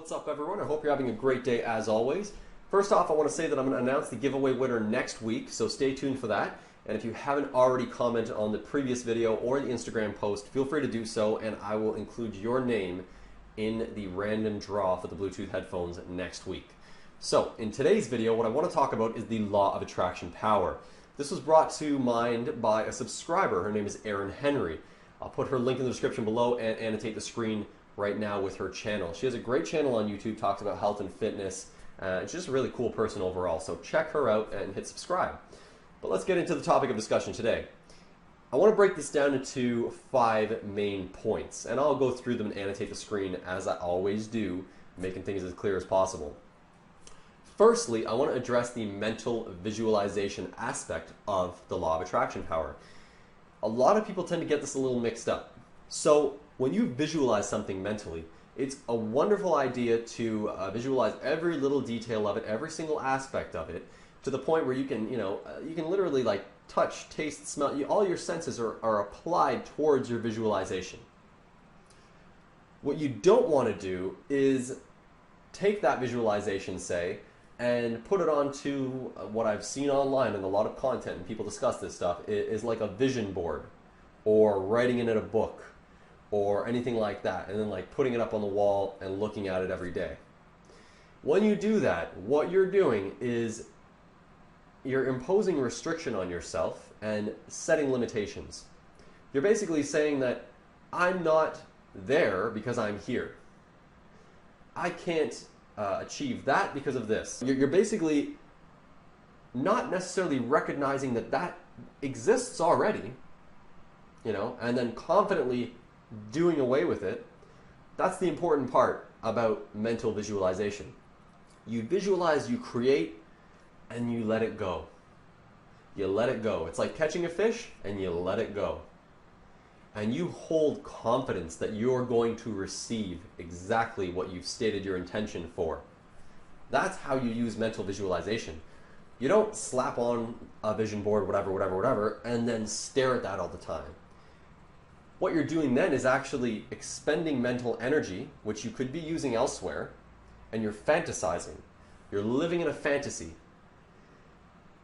What's up, everyone? I hope you're having a great day as always. First off, I want to say that I'm going to announce the giveaway winner next week, so stay tuned for that. And if you haven't already commented on the previous video or the Instagram post, feel free to do so, and I will include your name in the random draw for the Bluetooth headphones next week. So, in today's video, what I want to talk about is the law of attraction power. This was brought to mind by a subscriber. Her name is Erin Henry. I'll put her link in the description below and annotate the screen right now with her channel. She has a great channel on YouTube, talks about health and fitness. She's just a really cool person overall, so check her out and hit subscribe. But let's get into the topic of discussion today. I want to break this down into 5 main points, and I'll go through them and annotate the screen as I always do, making things as clear as possible. Firstly, I want to address the mental visualization aspect of the law of attraction power. A lot of people tend to get this a little mixed up. So when you visualize something mentally, it's a wonderful idea to visualize every little detail of it, every single aspect of it, to the point where you can, you can literally like touch, taste, smell. All your senses are applied towards your visualization. What you don't want to do is take that visualization, say, and put it onto what I've seen online and a lot of content, and people discuss this stuff, is like a vision board or writing it in a book or anything like that, and then like putting it up on the wall and looking at it every day. When you do that, what you're doing is you're imposing restriction on yourself and setting limitations. You're basically saying that I'm not there because I'm here. I can't achieve that because of this. You're basically not necessarily recognizing that that exists already, and then confidently doing away with it. That's the important part about mental visualization. You visualize, you create, and you let it go. You let it go. It's like catching a fish and you let it go. And you hold confidence that you're going to receive exactly what you've stated your intention for. That's how you use mental visualization. You don't slap on a vision board, whatever, and then stare at that all the time. What you're doing then is actually expending mental energy, which you could be using elsewhere, and you're fantasizing. You're living in a fantasy.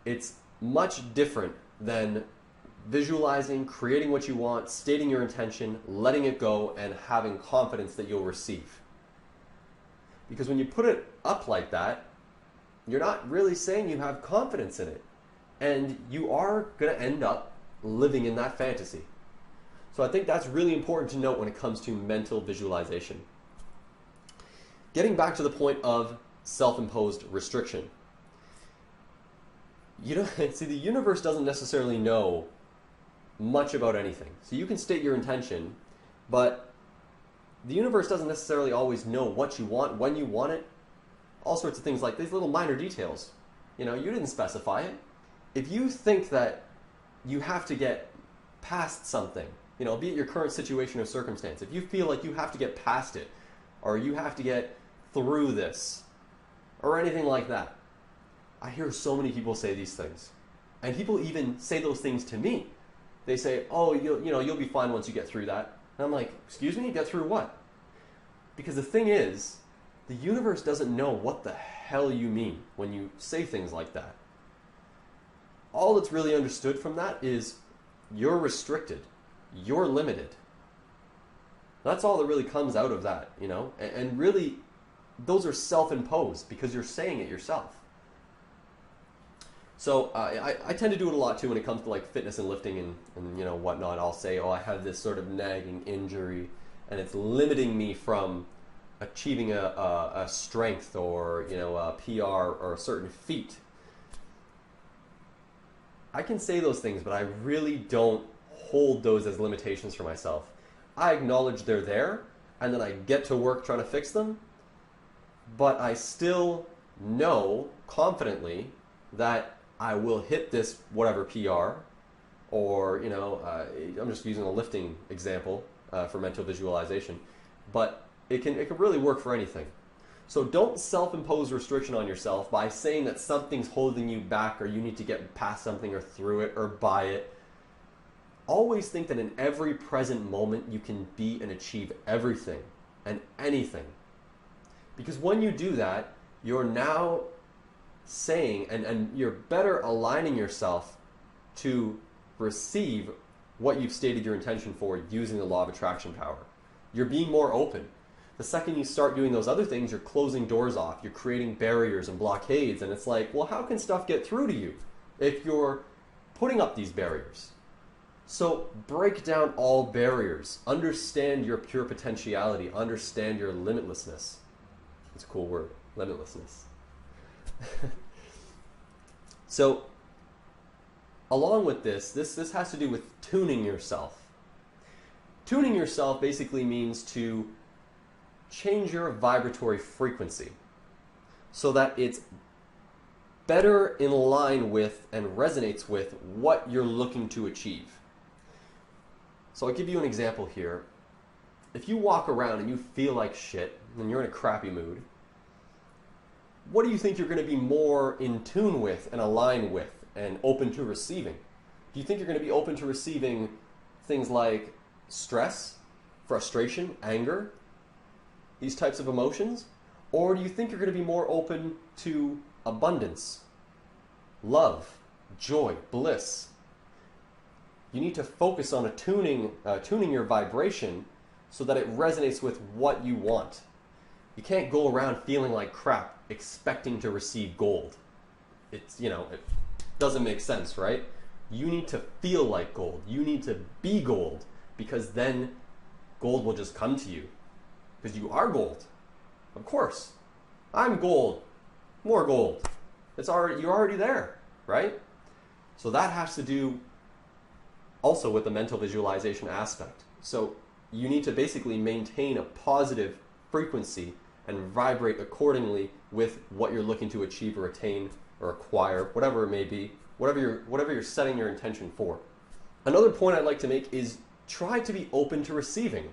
It's much different than visualizing, creating what you want, stating your intention, letting it go, and having confidence that you'll receive. Because when you put it up like that, you're not really saying you have confidence in it. And you are going to end up living in that fantasy. So I think that's really important to note when it comes to mental visualization. Getting back to the point of self-imposed restriction. See, the universe doesn't necessarily know much about anything. So you can state your intention, but the universe doesn't necessarily always know what you want, when you want it, all sorts of things like these little minor details. You didn't specify it. If you think that you have to get past something, be it your current situation or circumstance, if you feel like you have to get past it, or you have to get through this, or anything like that, I hear so many people say these things. And people even say those things to me. They say, oh, you'll be fine once you get through that. And I'm like, excuse me, get through what? Because the thing is, the universe doesn't know what the hell you mean when you say things like that. All that's really understood from that is you're restricted. You're limited. That's all that really comes out of that, And really, those are self-imposed because you're saying it yourself. So I tend to do it a lot too when it comes to like fitness and lifting and whatnot. I'll say, oh, I have this sort of nagging injury and it's limiting me from achieving a strength or a PR or a certain feat. I can say those things, but I really don't hold those as limitations for myself. I acknowledge they're there and then I get to work trying to fix them, but I still know confidently that I will hit this whatever PR, or I'm just using a lifting example for mental visualization, but it can really work for anything. So don't self-impose restriction on yourself by saying that something's holding you back or you need to get past something or through it or by it. Always think that in every present moment you can be and achieve everything and anything. Because when you do that, you're now saying, and you're better aligning yourself to receive what you've stated your intention for using the law of attraction power. You're being more open. The second you start doing those other things, you're closing doors off. You're creating barriers and blockades. And it's like, well, how can stuff get through to you if you're putting up these barriers? So break down all barriers. Understand your pure potentiality. Understand your limitlessness. It's a cool word, limitlessness. So along with this has to do with tuning yourself. Tuning yourself basically means to change your vibratory frequency so that it's better in line with and resonates with what you're looking to achieve. So I'll give you an example here. If you walk around and you feel like shit and you're in a crappy mood, what do you think you're going to be more in tune with and aligned with and open to receiving? Do you think you're going to be open to receiving things like stress, frustration, anger, these types of emotions? Or do you think you're going to be more open to abundance, love, joy, bliss? You need to focus on tuning your vibration so that it resonates with what you want. You can't go around feeling like crap expecting to receive gold. It's, it doesn't make sense, right? You need to feel like gold. You need to be gold, because then gold will just come to you. Because you are gold. Of course. I'm gold. More gold. You're already there, right? So that has to do also with the mental visualization aspect. So you need to basically maintain a positive frequency and vibrate accordingly with what you're looking to achieve or attain or acquire, whatever it may be, whatever you're setting your intention for. Another point I'd like to make is try to be open to receiving.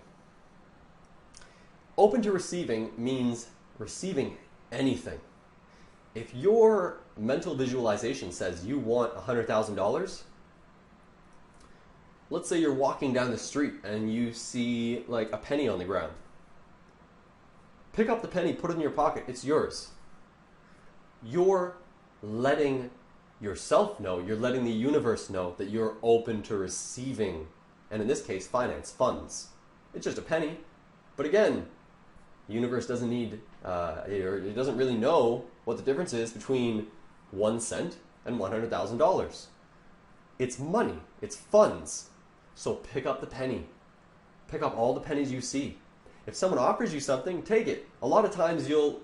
Open to receiving means receiving anything. If your mental visualization says you want $100,000, let's say you're walking down the street and you see like a penny on the ground. Pick up the penny, put it in your pocket, it's yours. You're letting yourself know, you're letting the universe know that you're open to receiving, and in this case, finance, funds. It's just a penny, but again, the universe doesn't need, it doesn't really know what the difference is between 1 cent and $100,000. It's money, it's funds. So pick up the penny. Pick up all the pennies you see. If someone offers you something, take it. A lot of times you'll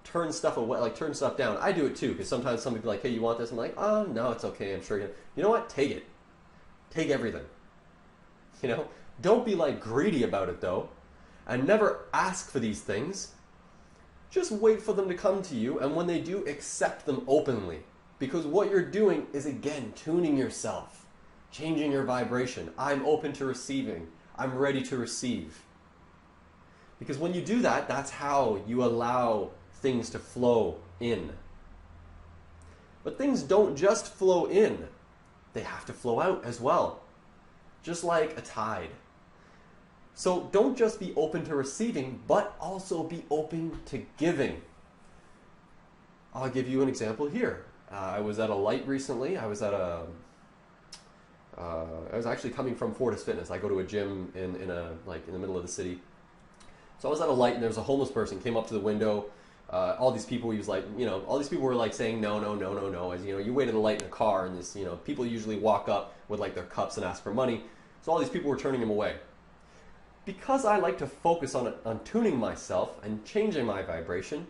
turn stuff away, like turn stuff down. I do it too, because sometimes somebody will be like, hey, you want this? I'm like, oh, no, it's okay, I'm sure you know what? Take it. Take everything. Don't be like greedy about it though, and never ask for these things. Just wait for them to come to you, and when they do, accept them openly. Because what you're doing is, again, tuning yourself, changing your vibration. I'm open to receiving. I'm ready to receive. Because when you do that, that's how you allow things to flow in. But things don't just flow in. They have to flow out as well. Just like a tide. So don't just be open to receiving, but also be open to giving. I'll give you an example here. I was at a light recently. I was actually coming from Fortis Fitness. I go to a gym in the middle of the city. So I was at a light and there was a homeless person came up to the window. All these people, all these people were like saying no, no, no, no, no. As you wait at a light in a car, and this, people usually walk up with like their cups and ask for money. So all these people were turning him away. Because I like to focus on tuning myself and changing my vibration,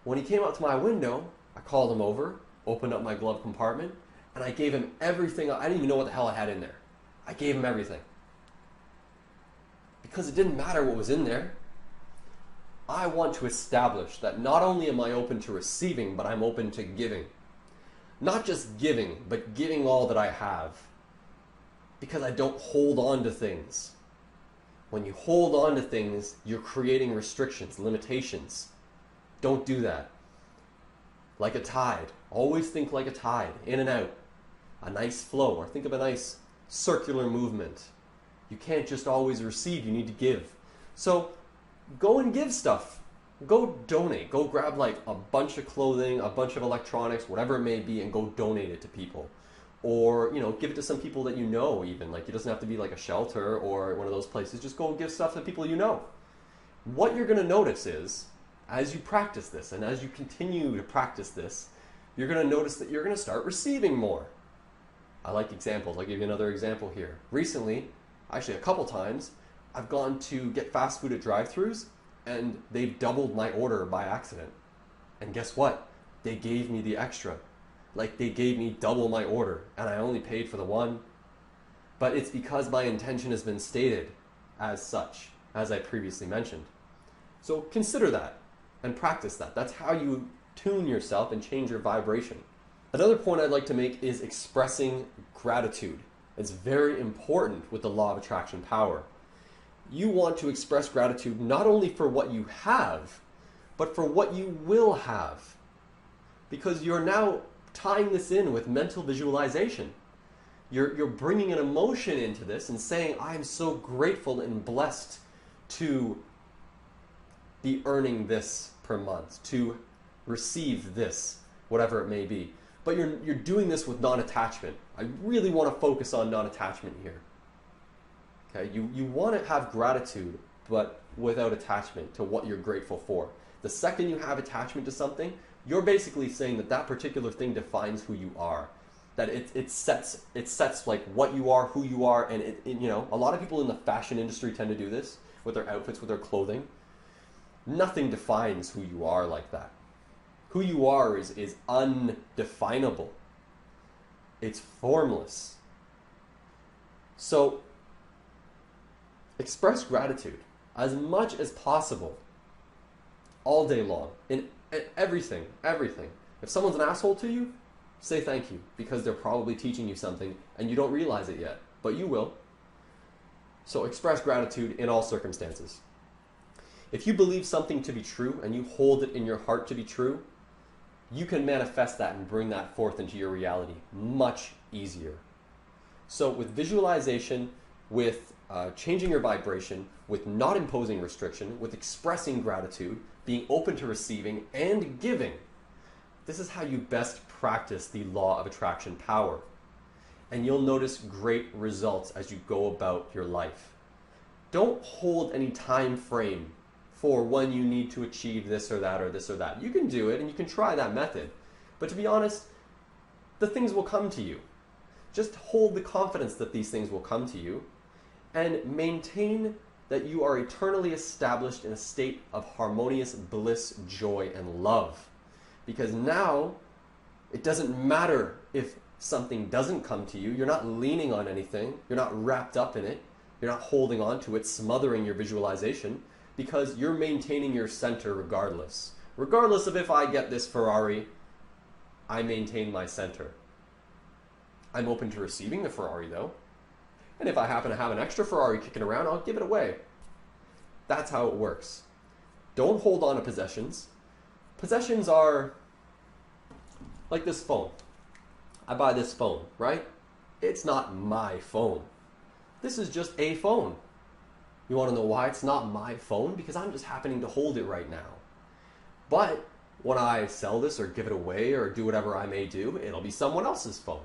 when he came up to my window, I called him over, opened up my glove compartment, and I gave him everything. I didn't even know what the hell I had in there. I gave him everything. Because it didn't matter what was in there. I want to establish that not only am I open to receiving, but I'm open to giving. Not just giving, but giving all that I have. Because I don't hold on to things. When you hold on to things, you're creating restrictions, limitations. Don't do that. Like a tide. Always think like a tide, in and out. A nice flow, or think of a nice circular movement. You can't just always receive, you need to give. So go and give stuff. go donate. Go grab like a bunch of clothing, a bunch of electronics, whatever it may be, and go donate it to people. Or, you know, give it to some people that you know even. Like, it doesn't have to be like a shelter or one of those places. Just go give stuff to people you know. What you're going to notice is, as you practice this and as you continue to practice this, you're going to notice that you're going to start receiving more. I like examples. I'll give you another example here. Recently, actually a couple times, I've gone to get fast food at drive-thrus, and they've doubled my order by accident. And guess what? They gave me the extra. Like, they gave me double my order, and I only paid for the one. But it's because my intention has been stated as such, as I previously mentioned. So consider that and practice that. That's how you tune yourself and change your vibration. Another point I'd like to make is expressing gratitude. It's very important with the law of attraction power. You want to express gratitude not only for what you have, but for what you will have. Because you're now tying this in with mental visualization. You're bringing an emotion into this and saying, I'm so grateful and blessed to be earning this per month, to receive this, whatever it may be. But you're doing this with non-attachment. I really want to focus on non-attachment here. Okay, you want to have gratitude, but without attachment to what you're grateful for. The second you have attachment to something, you're basically saying that that particular thing defines who you are. That it sets like what you are, who you are, and you know, a lot of people in the fashion industry tend to do this with their outfits, with their clothing. Nothing defines who you are like that. Who you are is undefinable. It's formless. So express gratitude as much as possible all day long in everything. If someone's an asshole to you, say thank you, because they're probably teaching you something and you don't realize it yet, but you will. So express gratitude in all circumstances. If you believe something to be true and you hold it in your heart to be true, you can manifest that and bring that forth into your reality much easier. So with visualization, with changing your vibration, with not imposing restriction, with expressing gratitude, being open to receiving and giving, this is how you best practice the law of attraction power. And you'll notice great results as you go about your life. Don't hold any time frame for when you need to achieve this or that or this or that. You can do it and you can try that method. But to be honest, the things will come to you. Just hold the confidence that these things will come to you and maintain that you are eternally established in a state of harmonious bliss, joy, and love. Because now, it doesn't matter if something doesn't come to you. You're not leaning on anything. You're not wrapped up in it. You're not holding on to it, smothering your visualization, because you're maintaining your center regardless. Regardless of if I get this Ferrari, I maintain my center. I'm open to receiving the Ferrari though. And if I happen to have an extra Ferrari kicking around, I'll give it away. That's how it works. Don't hold on to possessions. Possessions are like this phone. I buy this phone, right? It's not my phone. This is just a phone. You want to know why it's not my phone? Because I'm just happening to hold it right now. But when I sell this or give it away or do whatever I may do, it'll be someone else's phone.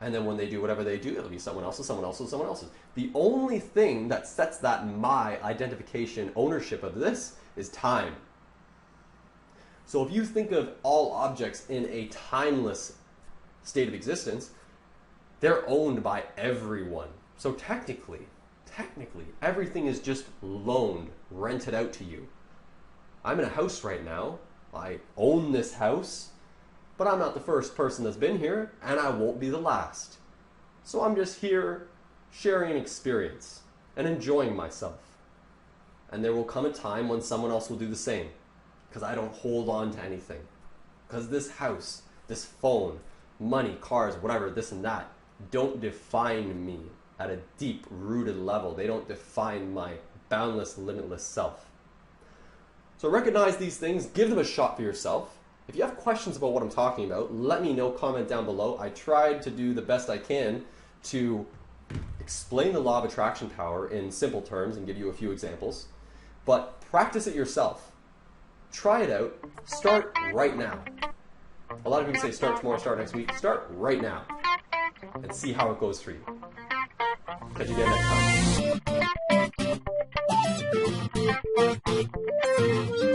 And then when they do whatever they do, it'll be someone else's, someone else's, someone else's. The only thing that sets that my identification ownership of this is time. So if you think of all objects in a timeless state of existence, they're owned by everyone. So technically, everything is just loaned, rented out to you. I'm in a house right now. I own this house, but I'm not the first person that's been here, and I won't be the last. So I'm just here sharing an experience and enjoying myself. And there will come a time when someone else will do the same, because I don't hold on to anything. Because this house, this phone, money, cars, whatever, this and that, don't define me at a deep-rooted level. They don't define my boundless, limitless self. So recognize these things, give them a shot for yourself. If you have questions about what I'm talking about, let me know, comment down below. I tried to do the best I can to explain the law of attraction power in simple terms and give you a few examples. But practice it yourself. Try it out. Start right now. A lot of people say start tomorrow, start next week. Start right now and see how it goes for you. Catch you again next time.